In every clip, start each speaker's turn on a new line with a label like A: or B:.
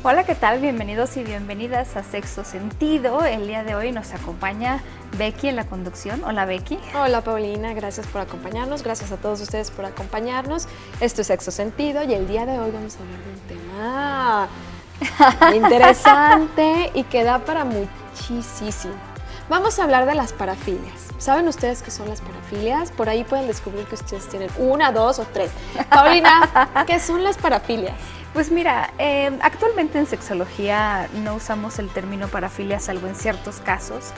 A: Hola, ¿qué tal? Bienvenidos y bienvenidas a Sexto Sentido. El día de hoy nos acompaña Becky en la conducción. Hola, Becky.
B: Hola, Paulina. Gracias por acompañarnos. Gracias a todos ustedes por acompañarnos. Esto es Sexto Sentido y el día de hoy vamos a hablar de un tema muy interesante y que da para muchísimo. Vamos a hablar de las parafilias. ¿Saben ustedes qué son las parafilias? Por ahí pueden descubrir que ustedes tienen una, dos o tres. Paulina, ¿qué son las parafilias?
A: Pues mira, actualmente en sexología no usamos el término parafilia salvo en ciertos casos,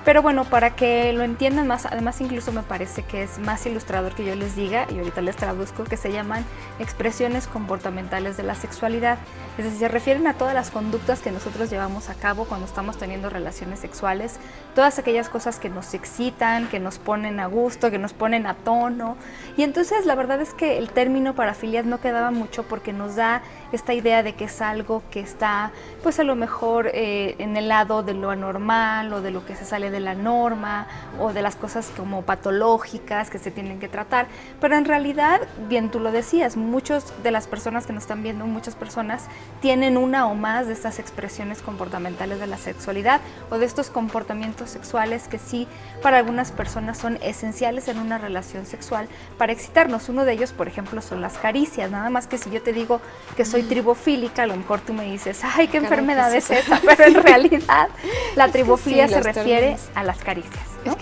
A: pero bueno, para que lo entiendan más, además incluso me parece que es más ilustrador que yo les diga, y ahorita les traduzco, que se llaman expresiones comportamentales de la sexualidad. Es decir, se refieren a todas las conductas que nosotros llevamos a cabo cuando estamos teniendo relaciones sexuales, todas aquellas cosas que nos excitan, que nos ponen a gusto, que nos ponen a tono. Y entonces la verdad es que el término parafilias no quedaba mucho porque nos da esta idea de que es algo que está pues a lo mejor en el lado de lo anormal o de lo que se sale de la norma o de las cosas como patológicas que se tienen que tratar, pero en realidad, bien tú lo decías, muchas de las personas que nos están viendo, muchas personas tienen una o más de estas expresiones comportamentales de la sexualidad o de estos comportamientos sexuales que sí para algunas personas son esenciales en una relación sexual para excitarnos. Uno de ellos, por ejemplo, son las caricias, nada más que si yo te digo que soy tribofílica, a lo mejor tú me dices, ay, qué enfermedad es esa, pero en realidad la tribofilia se refiere a las caricias, ¿no?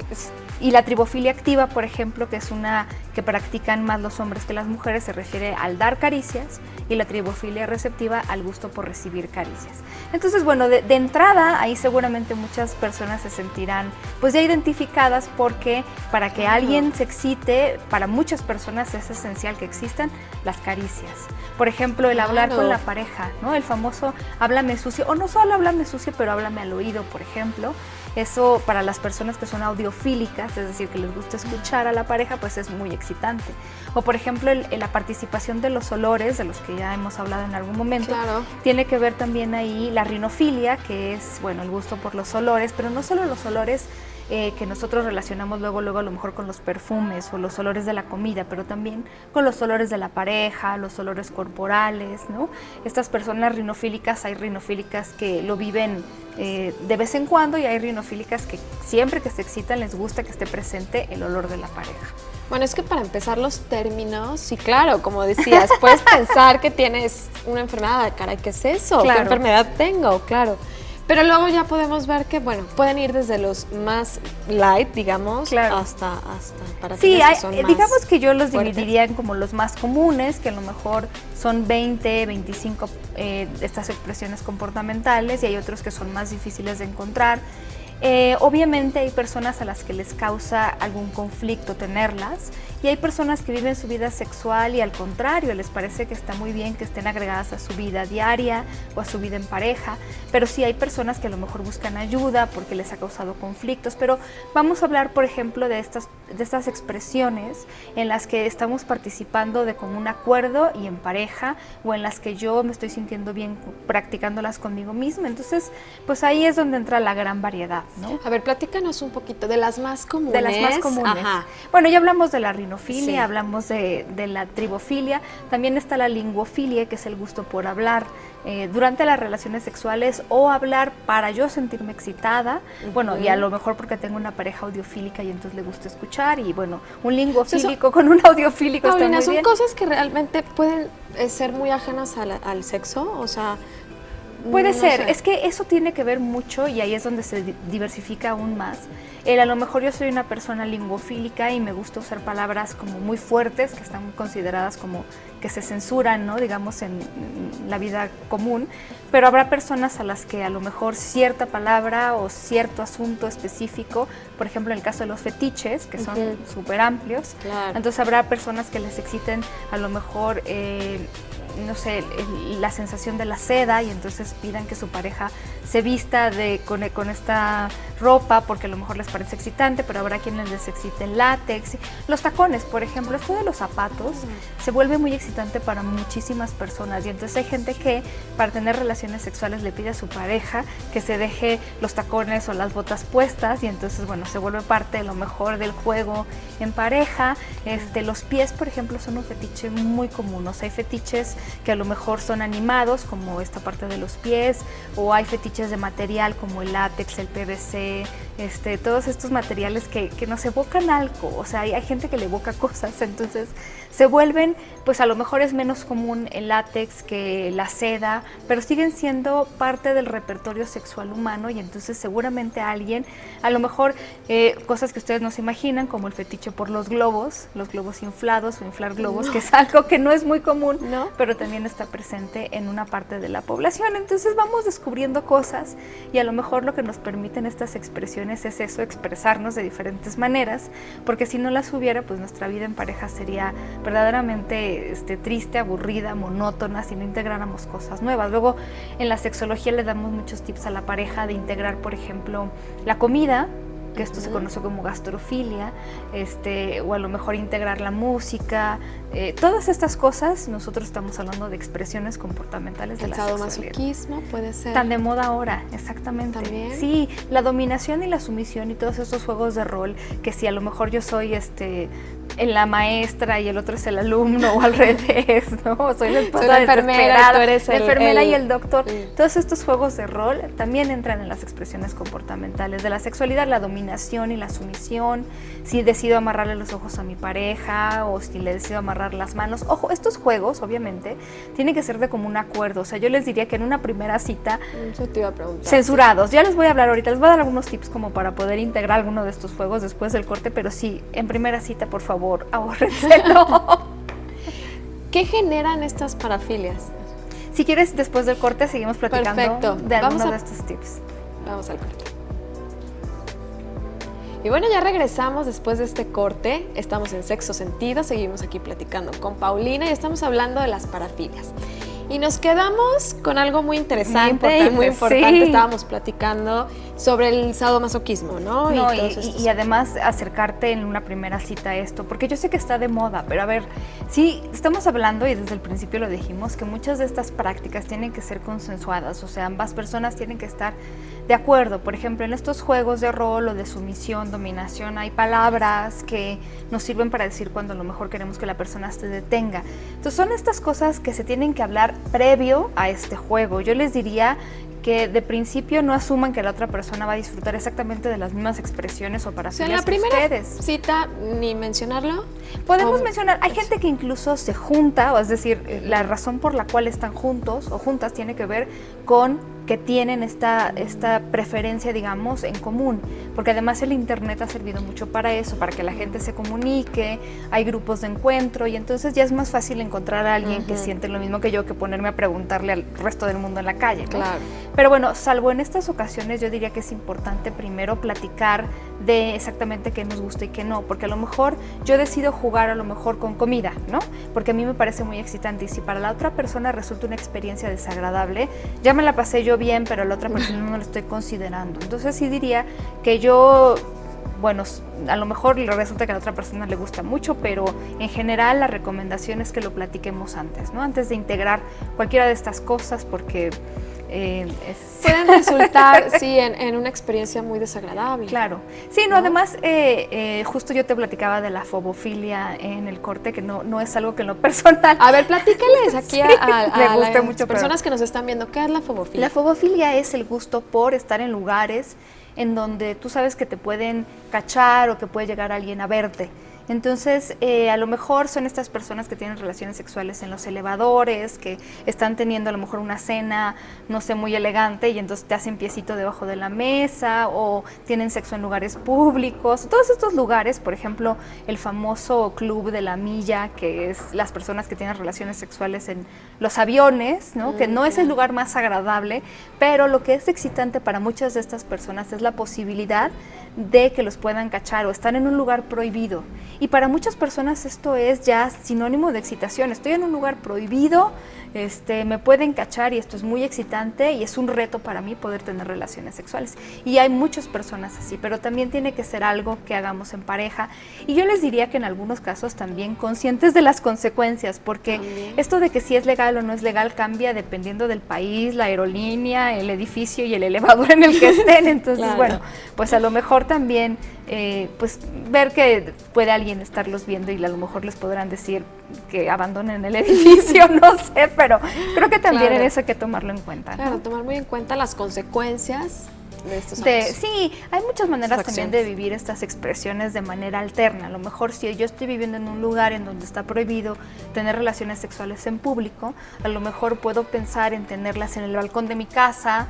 A: Y la tribofilia activa, por ejemplo, que es una que practican más los hombres que las mujeres, se refiere al dar caricias, y la tribofilia receptiva al gusto por recibir caricias. Entonces, bueno, de entrada, ahí seguramente muchas personas se sentirán pues ya identificadas porque para que alguien se excite, para muchas personas es esencial que existan las caricias. Por ejemplo, el hablar con la pareja, ¿no? El famoso háblame sucio, o no solo háblame sucio, pero háblame al oído, por ejemplo. Eso para las personas que son audiofílicas, es decir, que les gusta escuchar a la pareja, pues es muy excitante. O por ejemplo, la participación de los olores, de los que ya hemos hablado en algún momento, tiene que ver también ahí la rinofilia, que es, bueno, el gusto por los olores, pero no solo los olores que nosotros relacionamos luego a lo mejor con los perfumes o los olores de la comida, pero también con los olores de la pareja, los olores corporales, ¿no? Estas personas rinofílicas, hay rinofílicas que lo viven de vez en cuando y hay rinofílicas que siempre que se excitan les gusta que esté presente el olor de la pareja.
B: Bueno, es que para empezar los términos, sí, claro, como decías, puedes pensar que tienes una enfermedad, caray, ¿qué es eso?
A: Claro.
B: ¿Qué enfermedad tengo? Claro. Pero luego ya podemos ver que, bueno, pueden ir desde los más light, digamos, hasta para
A: sí,
B: que son más
A: digamos que yo los
B: fuertes.
A: dividiría en como los más comunes, que a lo mejor son 20, 25 estas expresiones comportamentales, y hay otros que son más difíciles de encontrar. Obviamente hay personas a las que les causa algún conflicto tenerlas, y hay personas que viven su vida sexual y al contrario, les parece que está muy bien que estén agregadas a su vida diaria o a su vida en pareja, pero sí hay personas que a lo mejor buscan ayuda porque les ha causado conflictos. Pero vamos a hablar, por ejemplo, de estas expresiones en las que estamos participando de común acuerdo y en pareja, o en las que yo me estoy sintiendo bien practicándolas conmigo misma. Entonces, pues ahí es donde entra la gran variedad, ¿no?
B: A ver, platícanos un poquito de las más comunes.
A: De las más comunes.
B: Ajá.
A: Bueno, ya hablamos de la rinofilia,
B: sí.
A: Hablamos de la tribofilia, también está la linguofilia, que es el gusto por hablar durante las relaciones sexuales o hablar para yo sentirme excitada, bueno, y a lo mejor porque tengo una pareja audiofílica y entonces le gusta escuchar, y bueno, un linguofílico con un audiofílico está muy bien.
B: ¿Son cosas que realmente pueden ser muy ajenas al sexo? O sea...
A: Puede ser,
B: sé.
A: es que eso tiene que ver mucho y ahí es donde se diversifica aún más. A lo mejor yo soy una persona linguofílica y me gusta usar palabras como muy fuertes, que están consideradas como que se censuran, ¿no? Digamos, en la vida común, pero habrá personas a las que a lo mejor cierta palabra o cierto asunto específico, por ejemplo en el caso de los fetiches, que son súper amplios, entonces habrá personas que les exciten a lo mejor... no sé, la sensación de la seda, y entonces pidan que su pareja se vista con esta ropa porque a lo mejor les parece excitante, pero habrá quienes les excite el látex. Los tacones, por ejemplo, esto de los zapatos se vuelve muy excitante para muchísimas personas, y entonces hay gente que para tener relaciones sexuales le pide a su pareja que se deje los tacones o las botas puestas, y entonces bueno, se vuelve parte de lo mejor del juego en pareja. Los pies, por ejemplo, son un fetiche muy común. O sea, hay fetiches que a lo mejor son animados, como esta parte de los pies, o hay fetiches de material como el látex, el PVC, todos estos materiales que nos evocan algo. O sea, hay gente que le evoca cosas, entonces se vuelven, pues a lo mejor es menos común el látex que la seda, pero siguen siendo parte del repertorio sexual humano, y entonces seguramente a alguien, a lo mejor cosas que ustedes no se imaginan, como el fetiche por los globos inflados o inflar globos, que es algo que no es muy común, pero también está presente en una parte de la población. Entonces vamos descubriendo cosas, y a lo mejor lo que nos permiten estas expresiones es eso, expresarnos de diferentes maneras, porque si no las hubiera, pues nuestra vida en pareja sería verdaderamente triste, aburrida, monótona, si no integráramos cosas nuevas. Luego en la sexología le damos muchos tips a la pareja de integrar, por ejemplo, la comida, que esto se conoce como gastrofilia, o a lo mejor integrar la música, todas estas cosas. Nosotros estamos hablando de expresiones comportamentales de la sexualidad.
B: El sadomasoquismo puede ser.
A: Tan de moda ahora, exactamente.
B: ¿También?
A: Sí, la dominación y la sumisión y todos estos juegos de rol, que si a lo mejor yo soy la maestra y el otro es el alumno, o al revés, ¿no? Soy la esposa
B: la enfermera, tú eres
A: la enfermera y el doctor.
B: Sí.
A: Todos estos juegos de rol también entran en las expresiones comportamentales de la sexualidad, la dominación y la sumisión, si decido amarrarle los ojos a mi pareja o si le decido amarrar las manos. Ojo, estos juegos obviamente tienen que ser de común acuerdo. O sea, yo les diría que en una primera cita,
B: eso te iba a preguntar,
A: censurados. Ya les voy a hablar ahorita, les voy a dar algunos tips como para poder integrar alguno de estos juegos después del corte, pero sí, en primera cita, por favor, ahórrenselo.
B: ¿Qué generan estas parafilias?
A: Si quieres, después del corte seguimos platicando.
B: Perfecto.
A: De algunos de estos tips.
B: Vamos al corte. Y bueno, ya regresamos después de este corte. Estamos en Sexo Sentido, seguimos aquí platicando con Paulina y estamos hablando de las parafilias. Y nos quedamos con algo muy interesante y muy importante. Sí. Estábamos platicando sobre el sadomasoquismo, ¿no?
A: Y además acercarte en una primera cita a esto, porque yo sé que está de moda, pero a ver, sí, estamos hablando, y desde el principio lo dijimos, que muchas de estas prácticas tienen que ser consensuadas. O sea, ambas personas tienen que estar de acuerdo. Por ejemplo, en estos juegos de rol o de sumisión, dominación, hay palabras que nos sirven para decir cuando a lo mejor queremos que la persona se detenga. Entonces son estas cosas que se tienen que hablar previo a este juego. Yo les diría que de principio no asuman que la otra persona va a disfrutar exactamente de las mismas expresiones o parafilias que ustedes.
B: O sea, en la primera cita, ni mencionarlo.
A: Podemos mencionar, hay gente que incluso se junta, o es decir, la razón por la cual están juntos o juntas tiene que ver con que tienen esta preferencia, digamos, en común, porque además el internet ha servido mucho para eso, para que la gente se comunique, hay grupos de encuentro, y entonces ya es más fácil encontrar a alguien que siente lo mismo que yo, que ponerme a preguntarle al resto del mundo en la calle, ¿no?
B: Claro.
A: Pero bueno, salvo en estas ocasiones, yo diría que es importante primero platicar de exactamente qué nos gusta y qué no, porque a lo mejor yo decido jugar a lo mejor con comida, ¿no? Porque a mí me parece muy excitante, y si para la otra persona resulta una experiencia desagradable, ya me la pasé yo bien, pero a la otra persona no lo estoy considerando. Entonces sí diría que yo, bueno, a lo mejor resulta que a la otra persona le gusta mucho, pero en general la recomendación es que lo platiquemos antes, ¿no? Antes de integrar cualquiera de estas cosas, porque
B: pueden resultar, sí, en una experiencia muy desagradable.
A: Claro. Sí, no, además, justo yo te platicaba de la fobofilia en el corte, que no es algo que en lo personal...
B: A ver, platícales aquí a las
A: mucho,
B: personas que nos están viendo, ¿qué es la fobofilia?
A: La fobofilia es el gusto por estar en lugares en donde tú sabes que te pueden cachar o que puede llegar alguien a verte. Entonces, a lo mejor son estas personas que tienen relaciones sexuales en los elevadores, que están teniendo a lo mejor una cena, no sé, muy elegante, y entonces te hacen piecito debajo de la mesa, o tienen sexo en lugares públicos. Todos estos lugares, por ejemplo, el famoso club de la milla, que es las personas que tienen relaciones sexuales en los aviones, ¿no? Que no es el lugar más agradable, pero lo que es excitante para muchas de estas personas es la posibilidad de que los puedan cachar o están en un lugar prohibido. Y para muchas personas esto es ya sinónimo de excitación. Estoy en un lugar prohibido, me pueden cachar y esto es muy excitante y es un reto para mí poder tener relaciones sexuales. Y hay muchas personas así, pero también tiene que ser algo que hagamos en pareja. Y yo les diría que en algunos casos también conscientes de las consecuencias, porque esto de que si es legal o no es legal cambia dependiendo del país, la aerolínea, el edificio y el elevador en el que estén. Entonces,
B: claro.
A: bueno, pues a lo mejor también pues ver que puede alguien estarlos viendo y a lo mejor les podrán decir que abandonen el edificio, no sé, pero creo que también en eso hay que tomarlo en cuenta, ¿no?
B: Claro, tomar muy en cuenta las consecuencias de estos actos.
A: Sí, hay muchas maneras también de vivir estas expresiones de manera alterna. A lo mejor si yo estoy viviendo en un lugar en donde está prohibido tener relaciones sexuales en público, a lo mejor puedo pensar en tenerlas en el balcón de mi casa,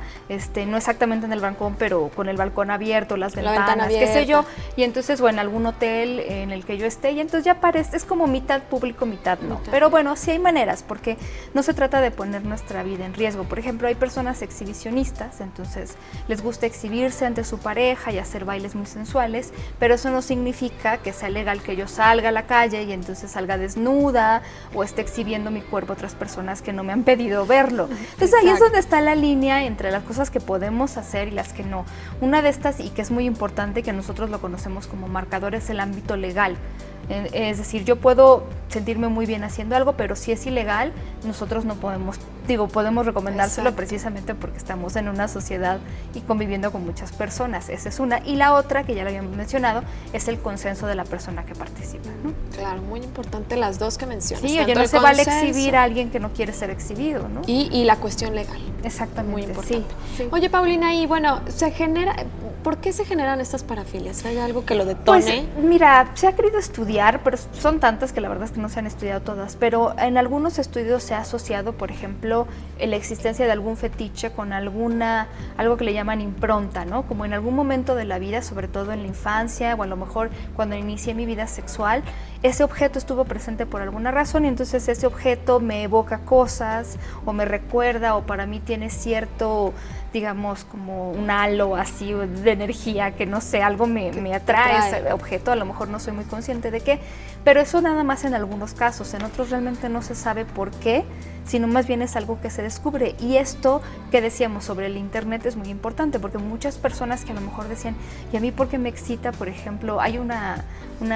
A: no exactamente en el balcón, pero con el balcón abierto, las ventanas, qué sé yo, y entonces, en algún hotel en el que yo esté, y entonces ya parece, es como mitad público, mitad no. Pero bueno, sí hay maneras, porque no se trata de poner nuestra vida en riesgo. Por ejemplo, hay personas exhibicionistas, entonces les gusta exhibirse ante su pareja y hacer bailes muy sensuales, pero eso no significa que sea legal que yo salga a la calle y entonces salga desnuda o esté exhibiendo mi cuerpo a otras personas que no me han pedido verlo. Entonces ahí es donde está la línea entre las cosas que podemos hacer y las que no. Una de estas, y que es muy importante, que nosotros lo conocemos como marcador, es el ámbito legal. Es decir, yo puedo sentirme muy bien haciendo algo, pero si es ilegal, nosotros no podemos, podemos recomendárselo. Exacto. Precisamente porque estamos en una sociedad y conviviendo con muchas personas. Esa es una. Y la otra, que ya lo habíamos mencionado, es el consenso de la persona que participa, ¿no?
B: Claro, muy importante las dos que mencionas.
A: Sí, oye, no se vale exhibir a alguien que no quiere ser exhibido, ¿no?
B: Y la cuestión legal.
A: Exactamente,
B: muy importante.
A: Sí.
B: Oye, Paulina, y bueno, ¿por qué se generan estas parafilias? ¿Hay algo que lo detone?
A: Pues mira, se ha querido estudiar, pero son tantas que la verdad es que no se han estudiado todas, pero en algunos estudios se ha asociado, por ejemplo, la existencia de algún fetiche con algo que le llaman impronta, ¿no? Como en algún momento de la vida, sobre todo en la infancia, o a lo mejor cuando inicié mi vida sexual, ese objeto estuvo presente por alguna razón y entonces ese objeto me evoca cosas o me recuerda o para mí tiene cierto, digamos, como un halo así de energía que no sé, algo me atrae ese objeto, a lo mejor no soy muy consciente de qué, pero eso nada más en algunos casos, en otros realmente no se sabe por qué, sino más bien es algo que se descubre. Y esto que decíamos sobre el internet es muy importante porque muchas personas que a lo mejor decían, ¿y a mí por qué me excita? Por ejemplo, hay una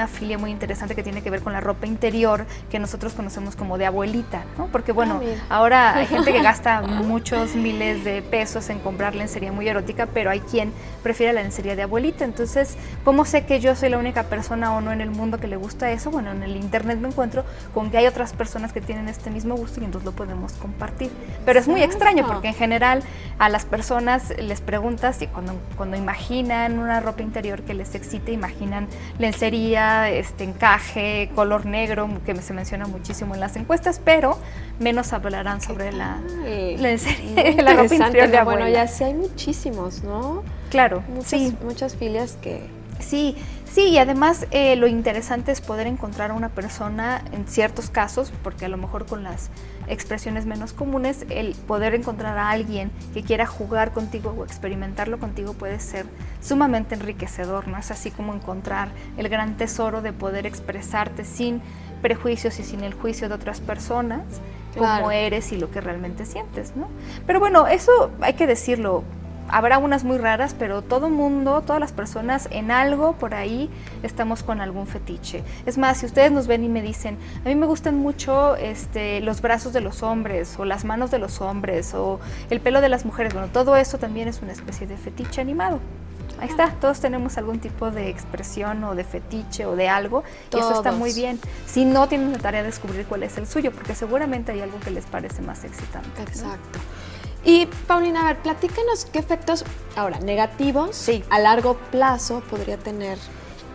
A: filia muy interesante que tiene que ver con la ropa interior que nosotros conocemos como de abuelita, ¿no? Porque bueno, ahora hay gente que gasta muchos miles de pesos en comprar lencería muy erótica, pero hay quien prefiere la lencería de abuelita. Entonces, ¿cómo sé que yo soy la única persona o no en el mundo que le gusta eso? Bueno, en el internet me encuentro con que hay otras personas que tienen este mismo gusto y entonces lo podemos compartir. Pero es muy extraño porque en general a las personas les preguntas y cuando imaginan una ropa interior que les excite, imaginan lencería, encaje, color negro, que se menciona muchísimo en las encuestas, pero menos hablarán sobre la lencería, la ropa interior de abuela.
B: Bueno, ya sí hay muchísimos, ¿no?
A: Claro,
B: muchas filias que...
A: Sí, y además lo interesante es poder encontrar a una persona en ciertos casos, porque a lo mejor con las expresiones menos comunes, el poder encontrar a alguien que quiera jugar contigo o experimentarlo contigo puede ser sumamente enriquecedor, ¿no? Es así como encontrar el gran tesoro de poder expresarte sin prejuicios y sin el juicio de otras personas, como eres y lo que realmente sientes, ¿no? Pero bueno, eso hay que decirlo. Habrá unas muy raras, pero todo mundo, todas las personas en algo por ahí estamos con algún fetiche. Es más, si ustedes nos ven y me dicen, a mí me gustan mucho los brazos de los hombres o las manos de los hombres o el pelo de las mujeres, bueno, todo eso también es una especie de fetiche animado. Ahí está, todos tenemos algún tipo de expresión o de fetiche o de algo y eso está muy bien. Si no, tienen la tarea de descubrir cuál es el suyo, porque seguramente hay algo que les parece más excitante.
B: Exacto. ¿No? Y Paulina, a ver, platícanos qué efectos, ahora, negativos a largo plazo podría tener.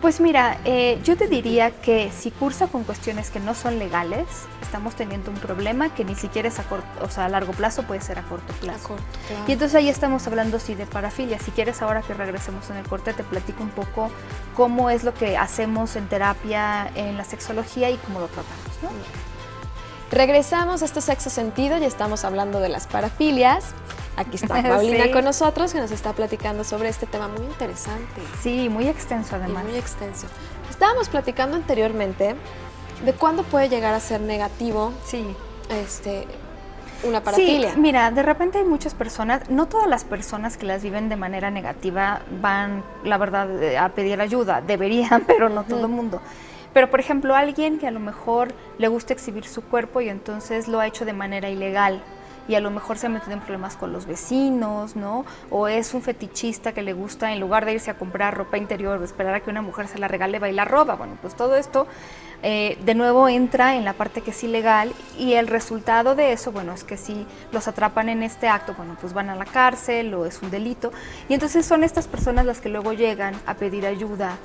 A: Pues mira, yo te diría que si cursa con cuestiones que no son legales, estamos teniendo un problema que ni siquiera es a largo plazo, puede ser a corto plazo. Claro. Y entonces ahí estamos hablando de parafilia. Si quieres, ahora que regresemos en el corte, te platico un poco cómo es lo que hacemos en terapia, en la sexología y cómo lo tratamos, ¿no?
B: Regresamos a este Sexo Sentido y estamos hablando de las parafilias. Aquí está Paulina
A: Sí.
B: con nosotros, que nos está platicando sobre este tema muy interesante.
A: Sí, muy extenso
B: Y
A: además.
B: muy extenso. Estábamos platicando anteriormente de cuándo puede llegar a ser negativo
A: Sí.
B: una parafilia.
A: Sí, mira, de repente hay muchas personas, no todas las personas que las viven de manera negativa van, la verdad, a pedir ayuda, deberían, pero no todo el mundo. Pero, por ejemplo, alguien que a lo mejor le gusta exhibir su cuerpo y entonces lo ha hecho de manera ilegal y a lo mejor se ha metido en problemas con los vecinos, ¿no? O es un fetichista que le gusta, en lugar de irse a comprar ropa interior o esperar a que una mujer se la regale, va y la roba. Bueno, pues todo esto de nuevo entra en la parte que es ilegal y el resultado de eso, bueno, es que si los atrapan en este acto, bueno, pues van a la cárcel o es un delito. Y entonces son estas personas las que luego llegan a pedir ayuda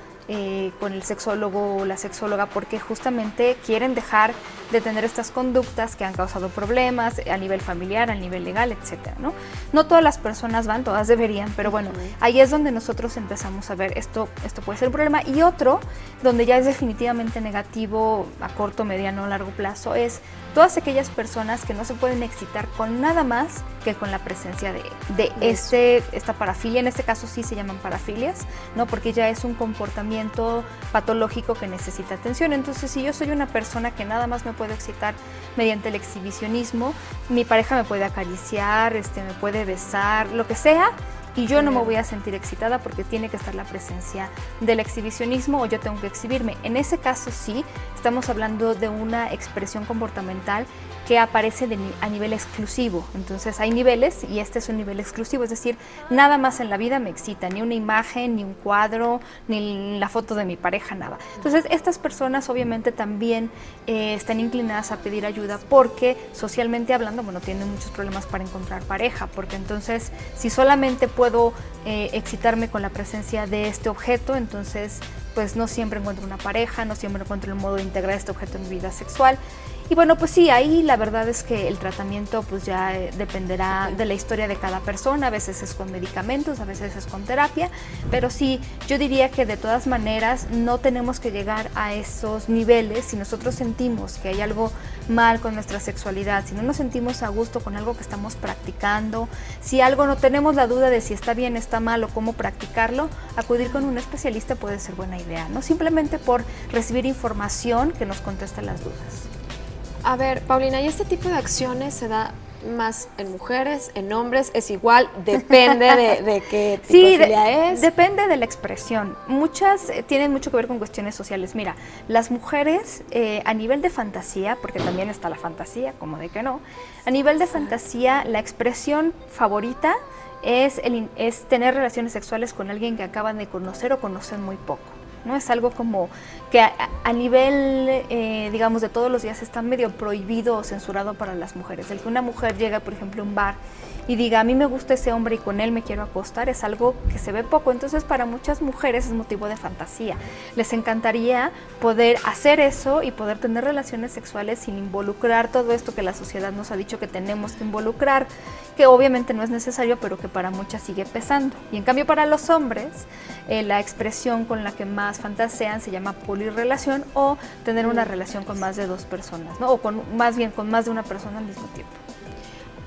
A: con el sexólogo o la sexóloga porque justamente quieren dejar de tener estas conductas que han causado problemas a nivel familiar, a nivel legal, etcétera, ¿no? No todas las personas van, todas deberían, pero bueno, ahí es donde nosotros empezamos a ver esto puede ser un problema. Y otro, donde ya es definitivamente negativo a corto, mediano o largo plazo, es todas aquellas personas que no se pueden excitar con nada más que con la presencia de esta parafilia. En este caso sí se llaman parafilias, ¿no? Porque ya es un comportamiento patológico que necesita atención. Entonces, si yo soy una persona que nada más me puedo excitar mediante el exhibicionismo, mi pareja me puede acariciar, me puede besar, lo que sea, y yo no me voy a sentir excitada porque tiene que estar la presencia del exhibicionismo o yo tengo que exhibirme. En ese caso sí, estamos hablando de una expresión comportamental que aparece a nivel exclusivo. Entonces hay niveles y este es un nivel exclusivo, es decir, nada más en la vida me excita, ni una imagen, ni un cuadro, ni la foto de mi pareja, nada. Entonces estas personas obviamente también están inclinadas a pedir ayuda porque socialmente hablando, bueno, tienen muchos problemas para encontrar pareja, porque entonces si solamente puedo excitarme con la presencia de este objeto, entonces pues no siempre encuentro una pareja, no siempre encuentro el modo de integrar este objeto en mi vida sexual. Y bueno, pues sí, ahí la verdad es que el tratamiento pues ya dependerá de la historia de cada persona, a veces es con medicamentos, a veces es con terapia, pero sí, yo diría que de todas maneras no tenemos que llegar a esos niveles si nosotros sentimos que hay algo mal con nuestra sexualidad, si no nos sentimos a gusto con algo que estamos practicando, si algo no tenemos la duda de si está bien, está mal o cómo practicarlo, acudir con un especialista puede ser buena idea, ¿no? Simplemente por recibir información que nos conteste las dudas.
B: A ver, Paulina, ¿y este tipo de acciones se da más en mujeres, en hombres? ¿Es igual? Depende de qué tipo de filia es.
A: Depende de la expresión. Muchas tienen mucho que ver con cuestiones sociales. Mira, las mujeres a nivel de fantasía, porque también está la fantasía, como de que no, a nivel de fantasía la expresión favorita es tener relaciones sexuales con alguien que acaban de conocer o conocen muy poco. ¿No? Es algo como que a nivel, digamos, de todos los días está medio prohibido o censurado para las mujeres. El que una mujer llega, por ejemplo, a un bar y diga, a mí me gusta ese hombre y con él me quiero acostar, es algo que se ve poco. Entonces, para muchas mujeres es motivo de fantasía. Les encantaría poder hacer eso y poder tener relaciones sexuales sin involucrar todo esto que la sociedad nos ha dicho que tenemos que involucrar, que obviamente no es necesario, pero que para muchas sigue pesando. Y en cambio, para los hombres, la expresión con la que más fantasean se llama polirrelación o tener una relación con más de dos personas, ¿no? O más bien con más de una persona al mismo tiempo.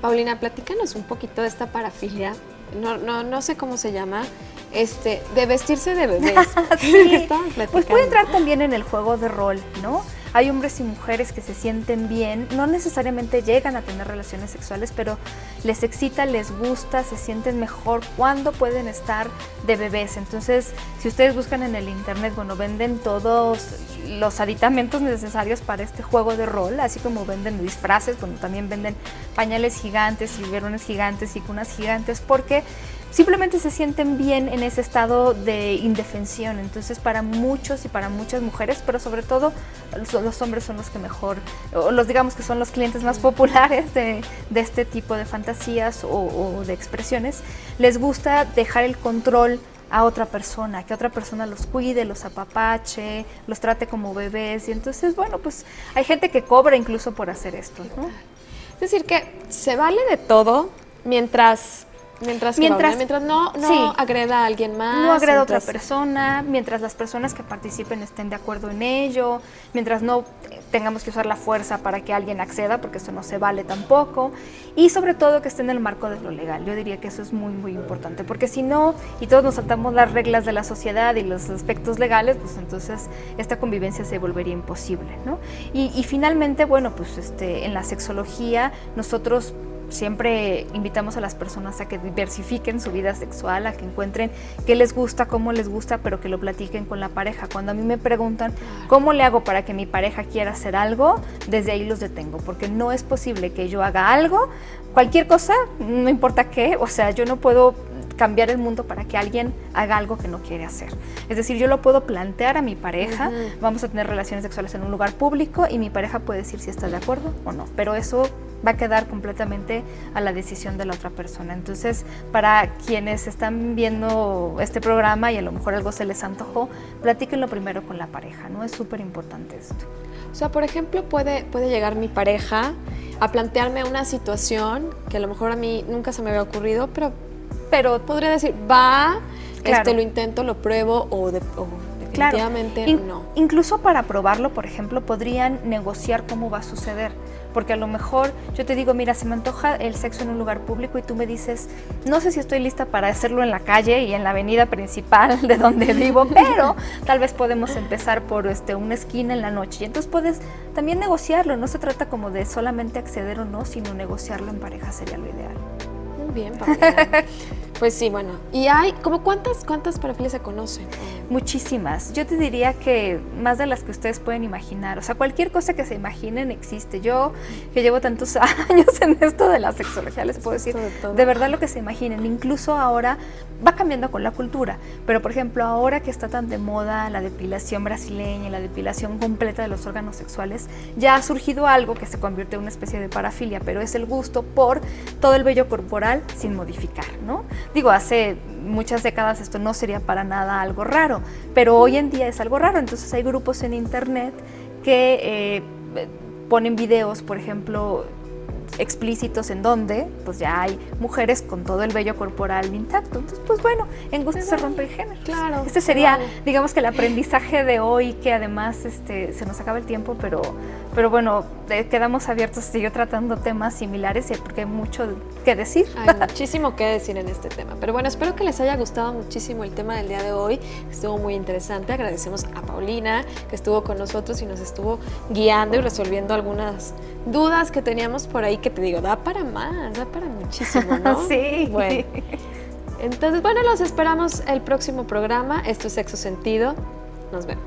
B: Paulina, platícanos un poquito de esta parafilia, no sé cómo se llama, de vestirse de bebés.
A: Sí, pues puede entrar también en el juego de rol, ¿no? Hay hombres y mujeres que se sienten bien, no necesariamente llegan a tener relaciones sexuales, pero les excita, les gusta, se sienten mejor cuando pueden estar de bebés. Entonces, si ustedes buscan en el internet, bueno, venden todos los aditamentos necesarios para este juego de rol, así como venden disfraces, bueno, también venden pañales gigantes y biberones gigantes y cunas gigantes, porque simplemente se sienten bien en ese estado de indefensión. Entonces, para muchos y para muchas mujeres, pero sobre todo los hombres son los que mejor, o los digamos que son los clientes más populares de este tipo de fantasías o de expresiones, les gusta dejar el control a otra persona, que otra persona los cuide, los apapache, los trate como bebés. Y entonces, bueno, pues hay gente que cobra incluso por hacer esto, ¿no?
B: Es decir, que se vale de todo mientras Mientras no
A: sí,
B: agreda a alguien más.
A: no agreda a otra persona, mientras las personas que participen estén de acuerdo en ello, mientras no tengamos que usar la fuerza para que alguien acceda, porque eso no se vale tampoco, y sobre todo que esté en el marco de lo legal. Yo diría que eso es muy, muy importante, porque si no, y todos nos saltamos las reglas de la sociedad y los aspectos legales, pues entonces esta convivencia se volvería imposible, ¿no? Y finalmente, bueno, pues en la sexología nosotros siempre invitamos a las personas a que diversifiquen su vida sexual, a que encuentren qué les gusta, cómo les gusta, pero que lo platiquen con la pareja. Cuando a mí me preguntan cómo le hago para que mi pareja quiera hacer algo, desde ahí los detengo, porque no es posible que yo haga algo, cualquier cosa, no importa qué, o sea, yo no puedo cambiar el mundo para que alguien haga algo que no quiere hacer. Es decir, yo lo puedo plantear a mi pareja, vamos a tener relaciones sexuales en un lugar público y mi pareja puede decir si está de acuerdo o no, pero eso va a quedar completamente a la decisión de la otra persona. Entonces, para quienes están viendo este programa y a lo mejor algo se les antojó, platíquenlo primero con la pareja, ¿no? Es súper importante esto.
B: O sea, por ejemplo, puede llegar mi pareja a plantearme una situación que a lo mejor a mí nunca se me había ocurrido, pero podría decir, claro, lo intento, lo pruebo o definitivamente
A: claro.
B: No.
A: Incluso para probarlo, por ejemplo, podrían negociar cómo va a suceder. Porque a lo mejor yo te digo, mira, se me antoja el sexo en un lugar público y tú me dices, no sé si estoy lista para hacerlo en la calle y en la avenida principal de donde vivo, pero tal vez podemos empezar por una esquina en la noche. Y entonces puedes también negociarlo, no se trata como de solamente acceder o no, sino negociarlo en pareja sería lo ideal.
B: Muy bien, Paulina. Pues sí, bueno. ¿Y hay como cuántas parafilias se conocen?
A: Muchísimas. Yo te diría que más de las que ustedes pueden imaginar. O sea, cualquier cosa que se imaginen existe. Yo, que llevo tantos años en esto de la sexología, les puedo decir de verdad lo que se imaginen. Incluso ahora va cambiando con la cultura. Pero, por ejemplo, ahora que está tan de moda la depilación brasileña y la depilación completa de los órganos sexuales, ya ha surgido algo que se convierte en una especie de parafilia, pero es el gusto por todo el vello corporal sin modificar, ¿no? Digo, hace muchas décadas esto no sería para nada algo raro, pero hoy en día es algo raro. Entonces hay grupos en internet que ponen videos, por ejemplo, explícitos en donde pues ya hay mujeres con todo el vello corporal intacto. Entonces, pues bueno, en gusto se rompe el género.
B: Claro.
A: Este sería, digamos que el aprendizaje de hoy, que además se nos acaba el tiempo, pero bueno, quedamos abiertos a seguir tratando temas similares porque hay mucho que decir.
B: Hay muchísimo que decir en este tema. Pero bueno, espero que les haya gustado muchísimo el tema del día de hoy. Estuvo muy interesante. Agradecemos a Paulina que estuvo con nosotros y nos estuvo guiando y resolviendo algunas dudas que teníamos por ahí, que te digo, da para más, da para muchísimo, ¿no?
A: Sí.
B: Bueno, entonces, bueno, los esperamos el próximo programa. Esto es Sexo Sentido. Nos vemos.